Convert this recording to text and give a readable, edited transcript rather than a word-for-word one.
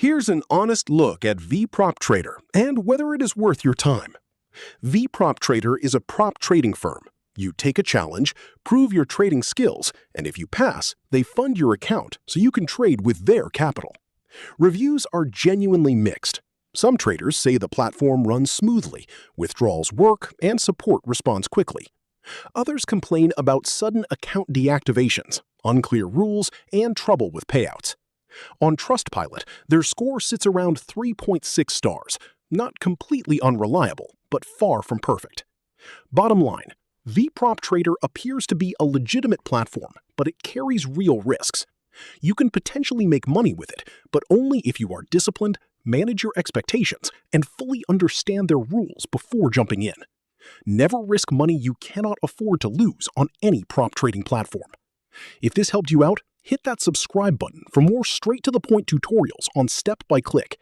Here's an honest look at VProp Trader and whether it is worth your time. VProp Trader is a prop trading firm. You take a challenge, prove your trading skills, and if you pass, they fund your account so you can trade with their capital. Reviews are genuinely mixed. Some traders say the platform runs smoothly, withdrawals work, and support responds quickly. Others complain about sudden account deactivations, unclear rules, and trouble with payouts. On Trustpilot, their score sits around 3.6 stars, not completely unreliable, but far from perfect. Bottom line, VProp Trader appears to be a legitimate platform, but it carries real risks. You can potentially make money with it, but only if you are disciplined, manage your expectations, and fully understand their rules before jumping in. Never risk money you cannot afford to lose on any prop trading platform. If this helped you out, hit that subscribe button for more straight-to-the-point tutorials on step-by-click